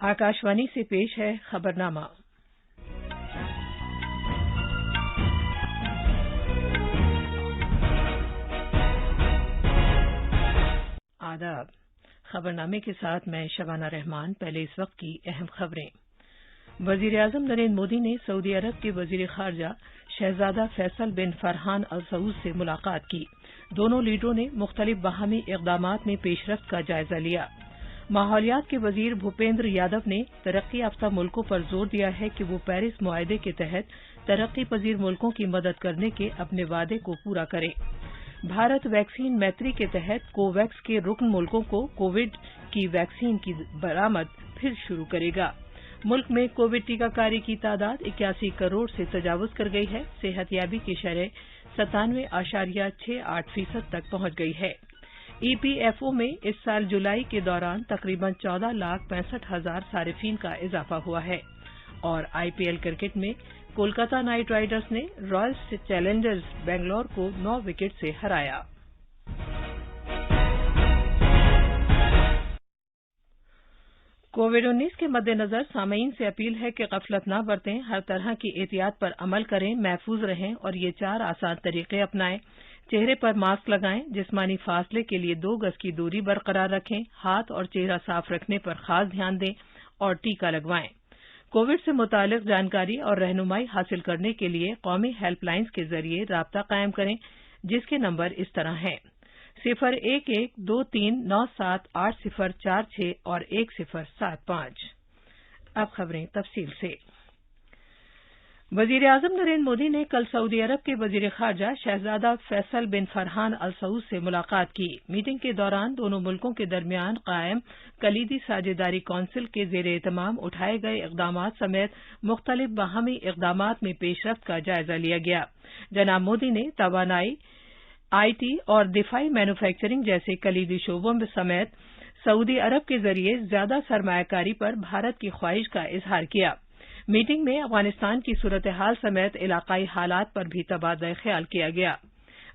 आकाशवाणी से पेश है खबरनामा। आदाब। खबरनामे के साथ मैं शबाना रहमान। पहले इस वक्त की अहम खबरें। वजीर आजम नरेंद्र मोदी ने सऊदी अरब के वजीर खारजा शहजादा फैसल बिन फरहान अल सऊद से मुलाकात की। दोनों लीडरों ने मुख्तलिफ बाहमी इक़दामात में पेशरफ्त का जायजा लिया। माहौलियात के वजीर भूपेंद्र यादव ने तरक्की याफ्ता मुल्कों पर जोर दिया है कि वो पेरिस मुआहदे के तहत तरक्की पजीर मुल्कों की मदद करने के अपने वादे को पूरा करें। भारत वैक्सीन मैत्री के तहत कोवैक्स के रुकन मुल्कों को कोविड की वैक्सीन की बरामद फिर शुरू करेगा। मुल्क में कोविड टीकाकारी की तादाद 81 करोड़ से तजावुज कर गई है। सेहतयाबी की शरह 97.68% तक पहुंच गई है। ईपीएफओ में इस साल जुलाई के दौरान तकरीबन 14,65,000 सारिफीन का इजाफा हुआ है। और आईपीएल क्रिकेट में कोलकाता नाइट राइडर्स ने रॉयल चैलेंजर्स बेंगलोर को 9 विकेट से हराया। कोविड-19 के मद्देनजर सामीन से अपील है कि गफलत न बरतें, हर तरह की एहतियात पर अमल करें, महफूज रहें और ये 4 आसान तरीके अपनाएं। चेहरे पर मास्क लगाएं, जिस्मानी फासले के लिए 2 गज की दूरी बरकरार रखें, हाथ और चेहरा साफ रखने पर खास ध्यान दें और टीका लगवाएं। कोविड से मुतालिक जानकारी और रहनुमाई हासिल करने के लिए कौमी हेल्पलाइंस के जरिए राब्ता कायम करें, जिसके नंबर इस तरह हैं 011-2397-8046 और 1075। अब खबरें तफसील से। वजीर आजम नरेंद्र मोदी ने कल सऊदी अरब के वजीर खारजा शहजादा फैसल बिन फरहान अल सऊद से मुलाकात की। मीटिंग के दौरान दोनों मुल्कों के दरमियान कायम कलीदी साझेदारी काउंसिल के जेर एहतमाम उठाए गए इकदामात समेत मुख्तलिफ बाहमी इकदामात में पेशरफ्त का जायजा लिया गया। जनाब मोदी ने तवानाई, आईटी और दिफाई मैन्युफैक्चरिंग जैसे कलीदी शोबों समेत सऊदी अरब के जरिए ज्यादा सरमायाकारी पर भारत की ख्वाहिश का इजहार किया। मीटिंग में अफगानिस्तान की सूरत हाल समेत इलाकाई हालात पर भी तबादला ख्याल किया गया।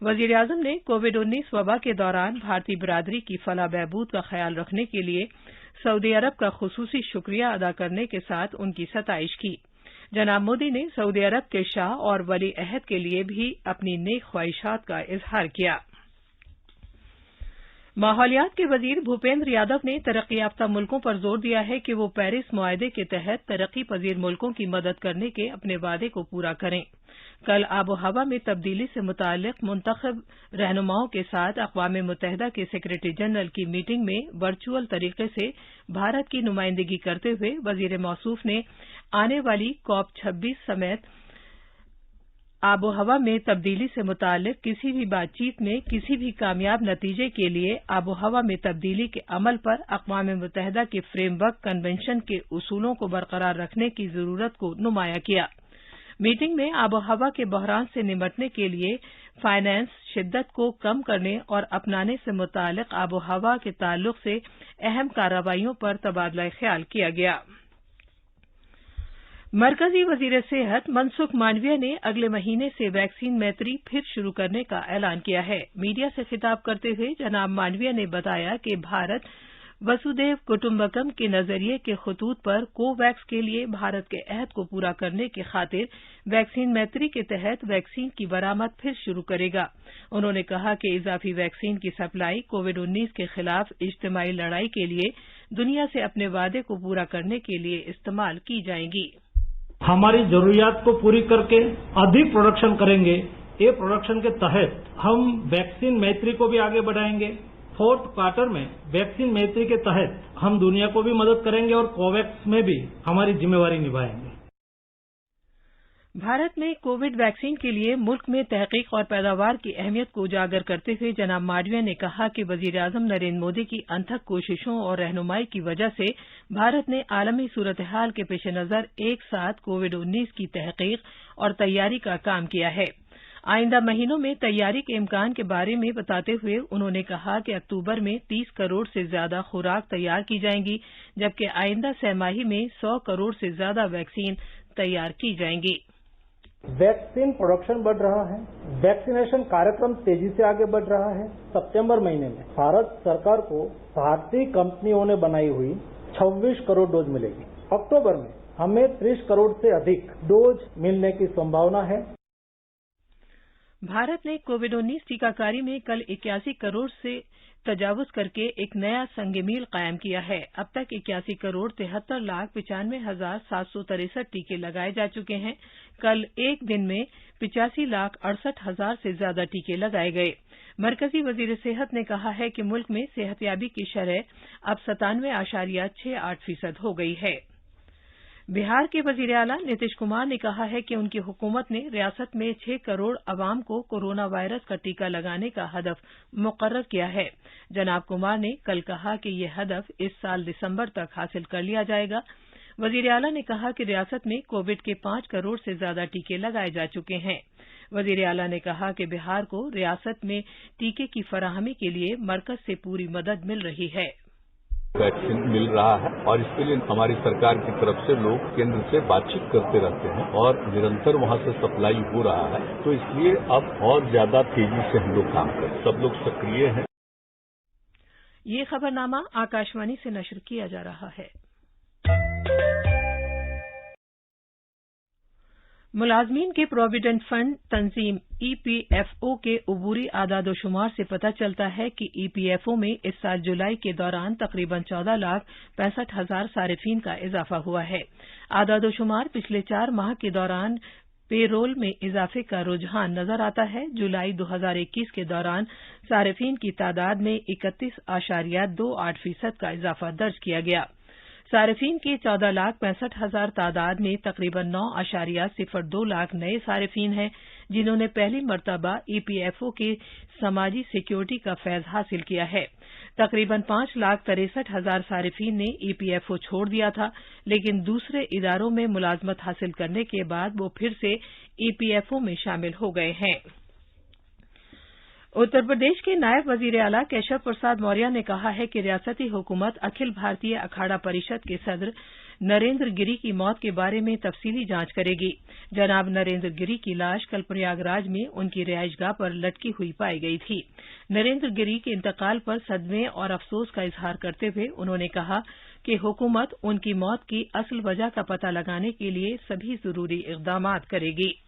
वजीर आजम ने कोविड-19 वबा के दौरान भारतीय बिरादरी की फलाह बहबूद का ख्याल रखने के लिए सऊदी अरब का खुसूसी शुक्रिया अदा करने के साथ उनकी सताइश की। जनाब मोदी ने सऊदी अरब के शाह और वली अहद के लिए भी अपनी नेक ख्वाहिशात का इजहार किया। माहौलियात के वजीर भूपेंद्र यादव ने तरक्की याफ्ता मुल्कों पर जोर दिया है कि वो पेरिस मुआहदे के तहत तरक्की पजीर मुल्कों की मदद करने के अपने वादे को पूरा करें। कल आबो हवा में तब्दीली से मुताल्लिक मुंतखब रहनुमाओं के साथ अक़वाम मुत्तहिदा के सेक्रेटरी जनरल की मीटिंग में वर्चुअल तरीके से भारत की नुमाइंदगी करते हुए वजीर मौसूफ ने आने वाली COP26 समेत आबो हवा में तब्दीली से मुताल्लिक किसी भी बातचीत में किसी भी कामयाब नतीजे के लिए आबो हवा में तब्दीली के अमल पर अक़वाम मुत्तहिदा के फ्रेमवर्क कन्वेंशन के उसूलों को बरकरार रखने की जरूरत को नुमाया किया। मीटिंग में आबो हवा के बहरान से निपटने के लिए फाइनेंस, शिद्दत को कम करने और अपनाने से मुताल्लिक आबो हवा के ताल्लुक से अहम कार्रवाइयों पर तबादला ख्याल किया गया। मरकजी वजीर सेहत मनसुख मांडविया ने अगले महीने से वैक्सीन मैत्री फिर शुरू करने का ऐलान किया है। मीडिया से खिताब करते हुए जनाब मांडविया ने बताया कि भारत वसुधैव कुटुंबकम के नजरिए के खतूत पर कोवैक्स के लिए भारत के अहद को पूरा करने की खातिर वैक्सीन मैत्री के तहत वैक्सीन की बरामद फिर शुरू करेगा। उन्होंने कहा कि इजाफी वैक्सीन की सप्लाई कोविड-19 के खिलाफ इज्तिमाई लड़ाई के लिए दुनिया से अपने वादे को पूरा करने के लिए इस्तेमाल की जाएगी। हमारी जरूरियात को पूरी करके अधिक प्रोडक्शन करेंगे। ये प्रोडक्शन के तहत हम वैक्सीन मैत्री को भी आगे बढ़ाएंगे। 4th क्वार्टर में वैक्सीन मैत्री के तहत हम दुनिया को भी मदद करेंगे और कोवैक्स में भी हमारी जिम्मेवारी निभाएंगे। भारत में कोविड वैक्सीन के लिए मुल्क में तहकीक और पैदावार की अहमियत को उजागर करते हुए जनाब मांडविया ने कहा कि वजीर आजम नरेंद्र मोदी की अनथक कोशिशों और रहनुमाई की वजह से भारत ने आलमी सूरत हाल के पेश नजर एक साथ कोविड-19 की तहकीक और तैयारी का काम किया है। आइंदा महीनों में तैयारी के इम्कान के बारे में बताते हुए उन्होंने कहा कि अक्टूबर में 30 करोड़ से ज्यादा खुराक तैयार की जाएंगी, जबकि आइंदा छमाही में 100 करोड़ से ज्यादा वैक्सीन तैयार की जाएंगी। वैक्सीन प्रोडक्शन बढ़ रहा है, वैक्सीनेशन कार्यक्रम तेजी से आगे बढ़ रहा है। सितंबर महीने में भारत सरकार को भारतीय कंपनियों ने बनाई हुई 26 करोड़ डोज मिलेगी। अक्टूबर में हमें 30 करोड़ से अधिक डोज मिलने की संभावना है। भारत ने कोविड-19 टीकाकारी में कल 81 करोड़ से तजावुज करके एक नया संग-ए-मील कायम किया है। अब तक 81 करोड़ 73,95,763 टीके लगाए जा चुके हैं। कल एक दिन में 85,68,000 से ज्यादा टीके लगाए गए। मरकजी वजीर सेहत ने कहा है कि मुल्क में सेहतयाबी की शरह अब 97.68% हो गई है। बिहार के वजीर आला नीतीश कुमार ने कहा है कि उनकी हुकूमत ने रियासत में 6 करोड़ अवाम को कोरोना वायरस का टीका लगाने का हदफ मुकर्रर किया है। जनाब कुमार ने कल कहा कि यह हदफ इस साल दिसंबर तक हासिल कर लिया जाएगा। वजीर आला ने कहा कि रियासत में कोविड के 5 करोड़ से ज्यादा टीके लगाए जा चुके हैं। वजीर आला ने कहा कि बिहार को रियासत में टीके की फराहमी के लिए मरकज से पूरी मदद मिल रही है। वैक्सीन मिल रहा है और इसके लिए हमारी सरकार की तरफ से लोग केंद्र से बातचीत करते रहते हैं और निरंतर वहां से सप्लाई हो रहा है, तो इसलिए अब और ज्यादा तेजी से हम लोग काम करें। सब लोग सक्रिय हैं। ये खबरनामा आकाशवाणी से नशर किया जा रहा है। मुलाजमीन के प्रोविडेंट फंड तंजीम ईपीएफओ के उबूरी आदादोशुमार से पता चलता है कि ईपीएफओ में इस साल जुलाई के दौरान तकरीबन 14,65,000 सारिफीन का इजाफा हुआ है। आदादोशुमार पिछले 4 माह के दौरान पेरोल में इजाफे का रुझान नजर आता है। जुलाई 2021 के दौरान सारिफीन की तादाद में 31.28% का इजाफा दर्ज किया गया। सारिफीन के 14,65,000 तादाद में तकरीबन 9.02 लाख नए सारिफीन हैं, जिन्होंने पहली मर्तबा ईपीएफओ के समाजी सिक्योरिटी का फैज हासिल किया है। तकरीबन 5,63,000 सारिफीन ने ईपीएफओ छोड़ दिया था, लेकिन दूसरे इदारों में मुलाजमत हासिल करने के बाद वो फिर से ईपीएफओ में शामिल हो गए हैं। उत्तर प्रदेश के नायब वजीर आला केशव प्रसाद मौर्य ने कहा है कि रियासती हुकूमत अखिल भारतीय अखाड़ा परिषद के सदर नरेंद्र गिरी की मौत के बारे में तफसीली जांच करेगी। जनाब नरेंद्र गिरी की लाश कल प्रयागराज में उनकी रिहाइशगाह पर लटकी हुई पाई गई थी। नरेंद्र गिरी के इंतकाल पर सदमे और अफसोस का इजहार करते हुए उन्होंने कहा कि हुकूमत उनकी मौत की असल वजह का पता लगाने के लिए सभी जरूरी इकदाम करेगी।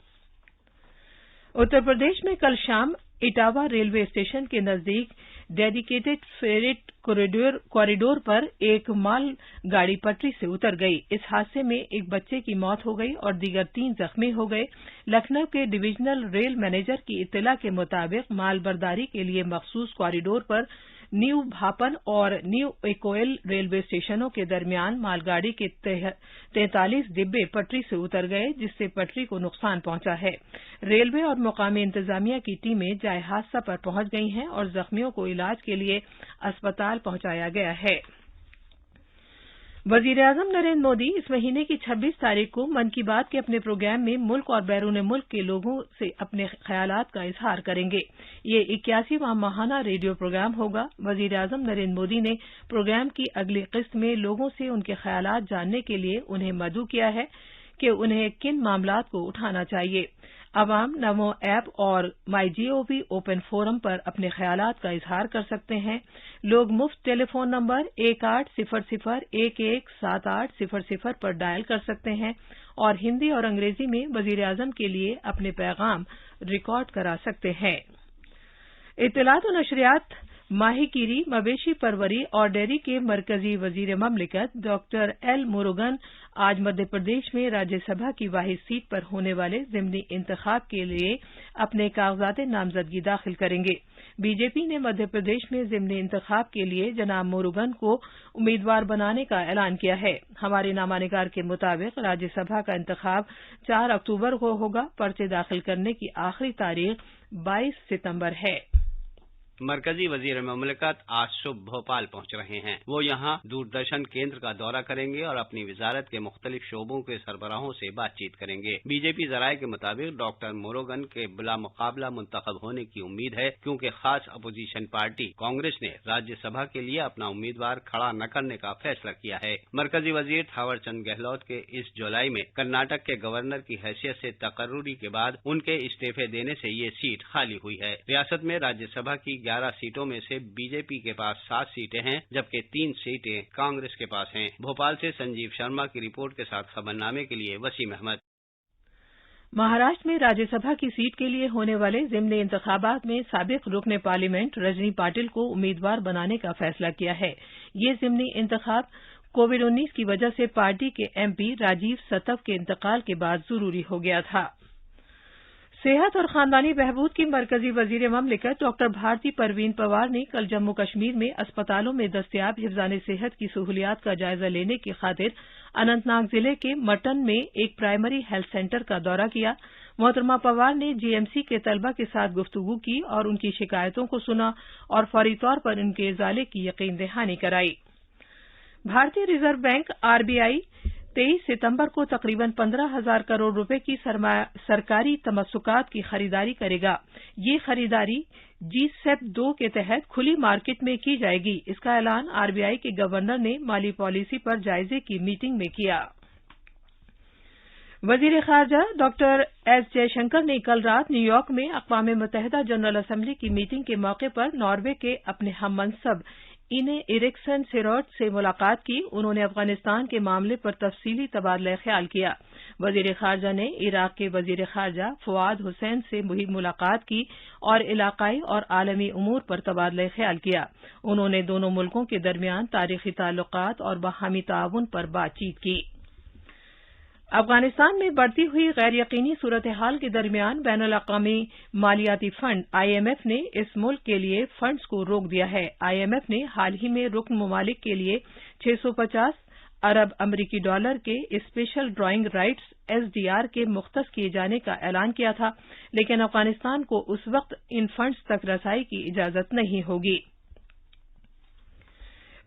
उत्तर प्रदेश में कल शाम इटावा रेलवे स्टेशन के नजदीक डेडिकेटेड फ्रेट कॉरिडोर पर एक माल गाड़ी पटरी से उतर गई। इस हादसे में एक बच्चे की मौत हो गई और दीगर 3 जख्मी हो गए। लखनऊ के डिवीजनल रेल मैनेजर की इत्तला के मुताबिक माल बर्दारी के लिए मखसूस कॉरिडोर पर न्यू भापन और न्यू इकोयल रेलवे स्टेशनों के दरमियान मालगाड़ी के 43 डिब्बे पटरी से उतर गए, जिससे पटरी को नुकसान पहुंचा है। रेलवे और मुकामी इंतजामिया की टीमें जाए हादसा पर पहुंच गई हैं और जख्मियों को इलाज के लिए अस्पताल पहुंचाया गया है। वजीर-ए-आजम नरेंद्र मोदी इस महीने की 26 तारीख को मन की बात के अपने प्रोग्राम में मुल्क और बैरून मुल्क के लोगों से अपने ख्यालात का इजहार करेंगे। ये 81वां माहाना रेडियो प्रोग्राम होगा। वजीर-ए-आजम नरेंद्र मोदी ने प्रोग्राम की अगली किस्त में लोगों से उनके ख्यालात जानने के लिए उन्हें मदऊ किया है कि उन्हें किन मामलात को उठाना चाहिए। अवाम नमो ऐप और माईजीओवी ओपन फोरम पर अपने ख्यालात का इजहार कर सकते हैं। लोग मुफ्त टेलीफोन नंबर 1800117800 पर डायल कर सकते हैं और हिंदी और अंग्रेजी में वजीर-ए-आजम के लिए अपने पैगाम रिकॉर्ड करा सकते हैं। इत्तलात और नशरियात, माहीगीरी, मवेशी परवरी और डेयरी के मरकजी वजीर ममलिकत डॉक्टर एल मुरुगन आज मध्य प्रदेश में राज्यसभा की वाहिद सीट पर होने वाले ज़िमनी इंतखाब के लिए अपने कागजात नामजदगी दाखिल करेंगे। बीजेपी ने मध्य प्रदेश में ज़िमनी इंतखाब के लिए जनाब मुरुगन को उम्मीदवार बनाने का ऐलान किया है। हमारे नामानिगार के मुताबिक राज्यसभा का इंतखाब 4 अक्टूबर को होगा। पर्चे दाखिल करने की आखिरी तारीख 22 सितंबर है। मरकजी वजीर ममलिकत आज सुबह भोपाल पहुंच रहे हैं। वो यहां दूरदर्शन केंद्र का दौरा करेंगे और अपनी वजारत के मुख्तलिफ शोबों के सरबराहों से बातचीत करेंगे। बीजेपी जराये के मुताबिक डॉक्टर मुरुगन के बिला मुकाबला मुंतखब होने की उम्मीद है, क्योंकि खास अपोजिशन पार्टी कांग्रेस ने राज्यसभा के लिए अपना उम्मीदवार खड़ा न करने का फैसला किया है। मरकजी वजीर थावर चंद गहलोत के इस जुलाई में कर्नाटक के गवर्नर की हैसियत से तकर्रुरी के बाद उनके इस्तीफे देने से ये सीट खाली हुई है। रियासत में राज्यसभा की 11 सीटों में से बीजेपी के पास 7 सीटें हैं, जबकि 3 सीटें कांग्रेस के पास हैं। भोपाल से संजीव शर्मा की रिपोर्ट के साथ खबरनामे के लिए वसीम अहमद। महाराष्ट्र में राज्यसभा की सीट के लिए होने वाले ज़िमनी इंतखाबात में साबिक रुकने पार्लियामेंट रजनी पाटिल को उम्मीदवार बनाने का फैसला किया है। ये ज़िमनी इंतखाब कोविड-19 की वजह से पार्टी के एमपी राजीव सतव के इंतकाल के बाद जरूरी हो गया था। सेहत और खानदानी बहबूद की मरकजी वजीर ममलिकत डॉक्टर भारती परवीन पवार ने कल जम्मू कश्मीर में अस्पतालों में दस्तयाब हिफ्ज़ान सेहत की सहूलियात का जायजा लेने की खातिर अनंतनाग जिले के मटन में एक प्राइमरी हेल्थ सेंटर का दौरा किया। मोहतरमा पवार ने जीएमसी के तलबा के साथ गुफ्तगू की और उनकी शिकायतों को सुना और फौरी तौर पर उनके इजाले की यकीन दहानी कराई। भारतीय रिजर्व बैंक आरबीआई 23 सितंबर को तकरीबन 15,000 करोड़ रुपए की सरकारी तमस्सुकात की खरीदारी करेगा। ये खरीदारी G-SEP 2 के तहत खुली मार्केट में की जाएगी। इसका ऐलान आरबीआई के गवर्नर ने माली पॉलिसी पर जायजे की मीटिंग में किया। वजीर खारजा डॉक्टर एस जयशंकर ने कल रात न्यूयॉर्क में अक़वाम मुत्तहिदा जनरल असेंबली की मीटिंग के मौके पर नॉर्वे के अपने हम मनसब इने इरिक्सन सिरोट से मुलाकात की। उन्होंने अफगानिस्तान के मामले पर तफसीली तबादला ख्याल किया। वजीर खारजा ने इराक के वजीर खारजा फवाद हुसैन से भी मुलाकात की और इलाकाई और आलमी उमूर पर तबादला ख्याल किया। उन्होंने दोनों मुल्कों के दरमियान तारीखी ताल्लुकात और बाहमी ताउन पर बातचीत की। अफगानिस्तान में बढ़ती हुई गैर यकीनी सूरत हाल के दरमियान बैनुल-अक़वामी मालियाती फंड आईएमएफ ने इस मुल्क के लिए फंड्स को रोक दिया है। आईएमएफ ने हाल ही में रुकन ममालिक के लिए 650 अरब अमरीकी डॉलर के स्पेशल ड्राइंग राइट्स एसडीआर के मुख्तस किए जाने का ऐलान किया था, लेकिन अफगानिस्तान को उस वक्त इन फंड्स तक रसाई की इजाजत नहीं होगी।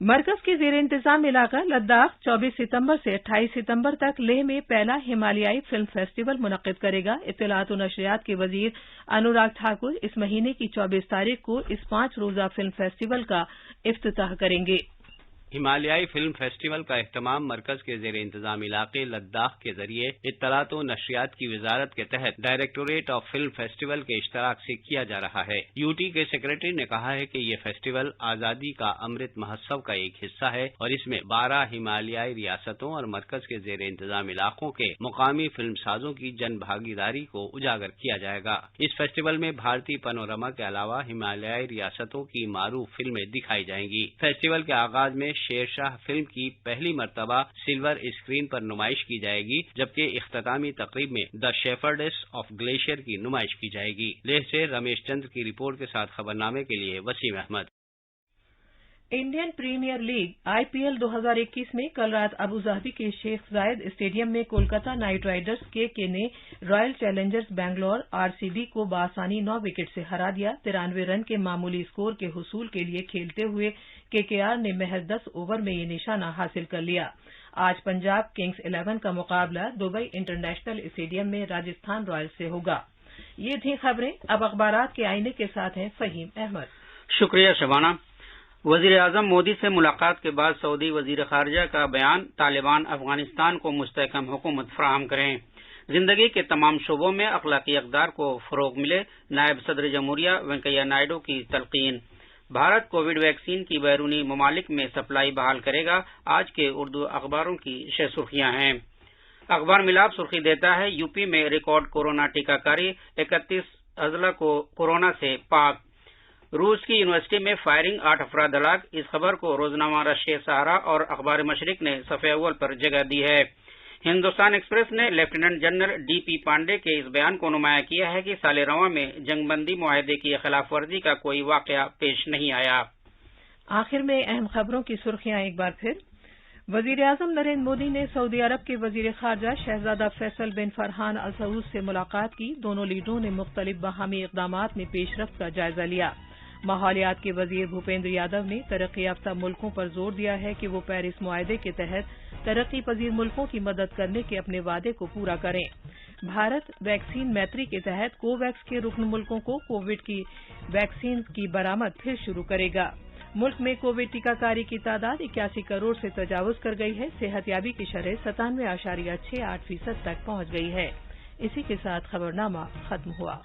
मरकज के जेर इंतजाम इलाका लद्दाख 24 सितंबर से 28 सितंबर तक लेह में पहला हिमालयाई फिल्म फेस्टिवल मुनक्किद करेगा। इत्तलात और नशरियात के वजीर अनुराग ठाकुर इस महीने की 24 तारीख को इस 5 रोजा फिल्म फेस्टिवल का इफ्तिताह करेंगे। हिमालयाई फिल्म फेस्टिवल का एहतमाम मरकज के जेर इंतजाम इलाके लद्दाख के जरिए इत्तलात व नशरियात की वजारत के तहत डायरेक्टोरेट ऑफ फिल्म फेस्टिवल के इश्तराक से किया जा रहा है। यूटी के सेक्रेटरी ने कहा है कि ये फेस्टिवल आजादी का अमृत महोत्सव का एक हिस्सा है और इसमें 12 हिमालयाई रियासतों और मरकज के जेर इंतजाम इलाकों के मुकामी फिल्म साजों की जन भागीदारी को उजागर किया जाएगा। इस फेस्टिवल में भारतीय पैनोरमा के अलावा हिमालयाई रियासतों की मारूफ फिल्में दिखाई जाएंगी। फेस्टिवल के आगाज में शेरशाह फिल्म की पहली मर्तबा सिल्वर स्क्रीन पर नुमाइश की जाएगी, जबकि इख्तितामी तकरीब में द शेफर्डेस ऑफ ग्लेशियर की नुमाइश की जाएगी। लेह से रमेश चंद्र की रिपोर्ट के साथ खबरनामे के लिए Waseem Ahmed. Indian Premier League IPL 2021 में कल रात अबू धाबी के शेख जायद स्टेडियम में कोलकाता नाइट राइडर्स के ने रॉयल चैलेंजर्स बैंगलोर आरसीबी को बआसानी 9 विकेट से हरा दिया। 93 रन के मामूली स्कोर के हुसूल के लिए खेलते हुए केकेआर ने महज 10 ओवर में ये निशाना हासिल कर लिया। आज पंजाब किंग्स 11 का मुकाबला दुबई इंटरनेशनल स्टेडियम में राजस्थान रॉयल्स से होगा। ये थी खबरें। अब अखबारात के आईने के साथ हैं फहीम अहमद। शुक्रिया शबाना। वजीर आजम मोदी से मुलाकात के बाद सऊदी वजीर खारजा का बयान, तालिबान अफगानिस्तान को मुस्तहकम हुकूमत फराहम करें। जिंदगी के तमाम शोबों में अखलाकी अक़दार को फरोग मिले, नायब सदर जमहूरिया वेंकैया नायडू की तलकीन। भारत कोविड वैक्सीन की बैरूनी ममालिक में सप्लाई बहाल करेगा। आज के उर्दू अखबारों की सुर्खियां हैं। अखबार मिलाप सुर्खी देता है, यूपी में रिकॉर्ड कोरोना टीकाकारी, 31 अजला को कोरोना से पाक। रूस की यूनिवर्सिटी में फायरिंग, 8 अफराद हलाक। इस खबर को रोजनामा रशिया सहारा और अखबार मशरिक ने सफ़े अव्वल पर जगह दी है। हिंदुस्तान एक्सप्रेस ने लेफ्टिनेंट जनरल डीपी पांडे के इस बयान को नुमाया किया है कि साल रवां में जंगबंदी मुआहदे की खिलाफ वर्जी का कोई वाकया पेश नहीं आया। आखिर में अहम खबरों की सुर्खियां एक बार फिर। वजीर आजम नरेंद्र मोदी ने सऊदी अरब के वजीर खारजा शहजादा फैसल बिन फरहान अल सऊद से मुलाकात की। दोनों लीडरों ने मुख्तलिफ बाहमी इक़दामात में पेशरफ्त का जायजा लिया। माहौलियात के वजीर भूपेंद्र यादव ने तरक्की याफ्ता मुल्कों पर जोर दिया है कि वो पेरिस मुआहदे के तहत तरक्की पजीर मुल्कों की मदद करने के अपने वादे को पूरा करें। भारत वैक्सीन मैत्री के तहत कोवैक्स के रुकन मुल्कों को कोविड की वैक्सीन की बरामद फिर शुरू करेगा। मुल्क में कोविड टीकाकारी की तादाद 81 करोड़ से तजावुज कर गई है। सेहतयाबी की शरह 97.68% तक पहुंच गई है। इसी के साथ खबरनामा खत्म हुआ।